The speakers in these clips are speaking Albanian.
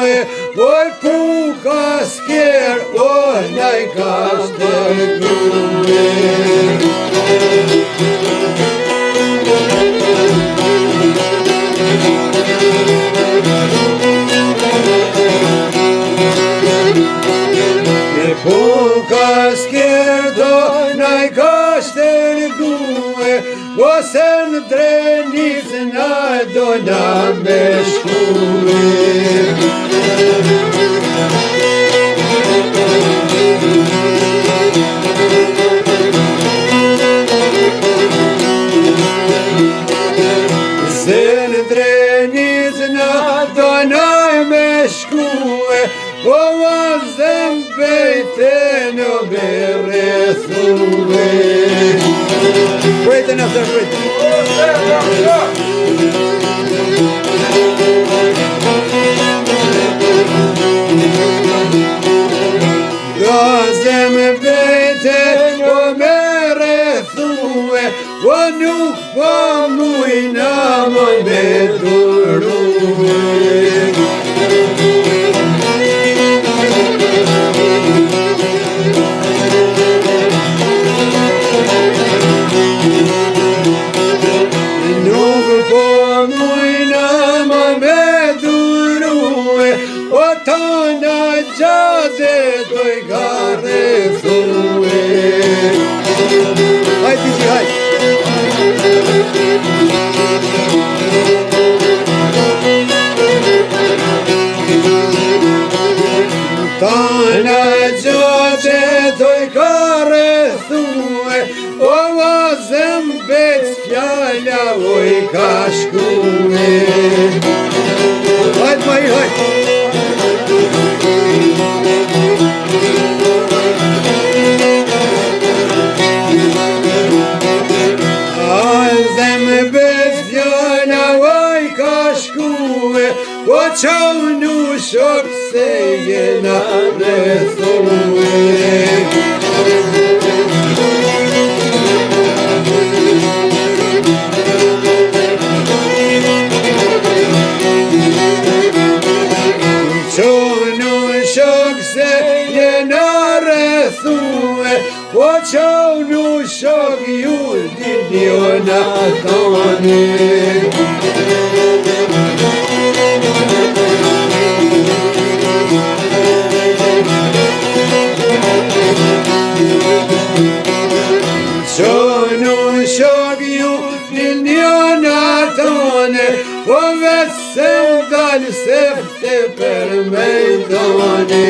gue, oj puka sker, oj naj kastel gue. Puka skjerdo naj kastel gue, ose në Drenic na do na me shkue. Se në Drenic na do na me shkue, o vazem bejte në berethue. Brejte në sër, brejte. Vazem bejte në berethue, o nuk po mujna më beturue. Oj ka shkue. Hajt ma i hajt. Azem bez fjalla oj ka shkue, o qau nu shok se jena rethue. O qau nu shok ju dinjo na thoni. Qau nu shok ju dinjo na thoni, o vesem dal sefte per mejdani.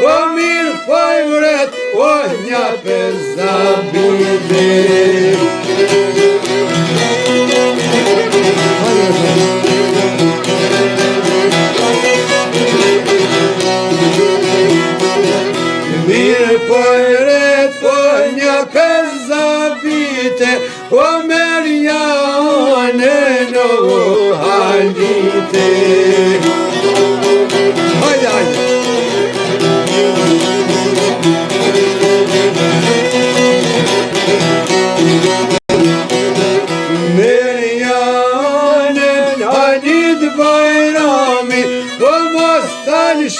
O mirë fajvret, o nja për zabide. Mirë fajvret, o nja për zabide, o merja one në halite. Hajde, hajde.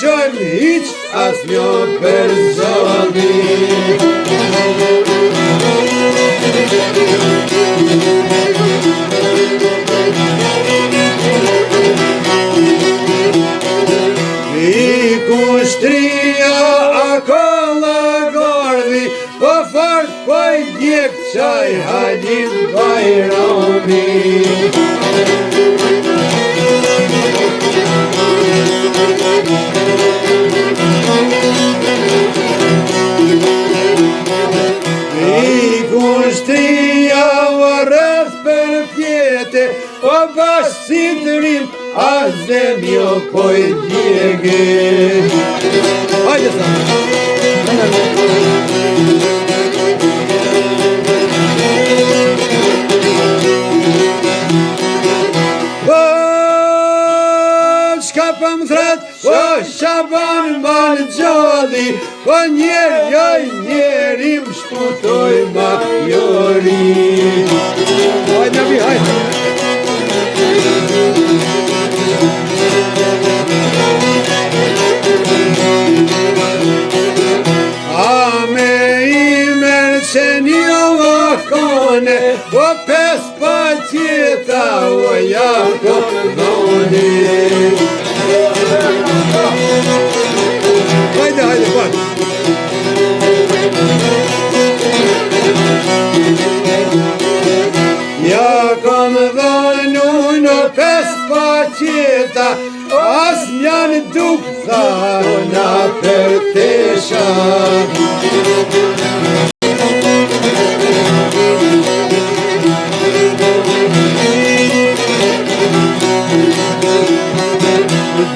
Shon hiç as njo personi. I kushtria a kolla gardhi, po fart po i djek qaj Halid Bajrami. Kushtria varreth për pjete, o bash si të rim, a zemjo po i djege. Hajde sa. Oh shka për më thret, o Shaban man gjodhi, o njeri më shputoj ma jori. Hajde nabi, hajde. O pes pa tjeta, o jako dhoni. Hajde, hajde, pak. Jako dhonu në pes pa tjeta, as njanë duk thana për tesha.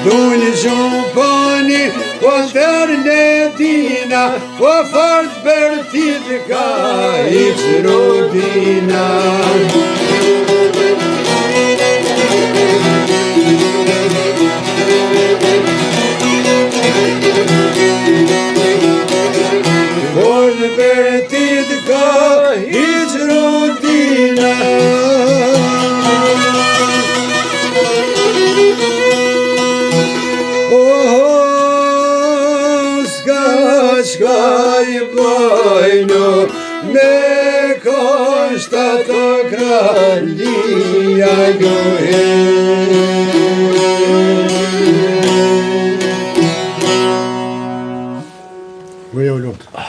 Duni gjumpani, po ndër ledina, po fort bërtit ka I qrodina. Fort bërtit ka I qrodina. Shka I bojno me koshta të kralia johe. Ujo lutë.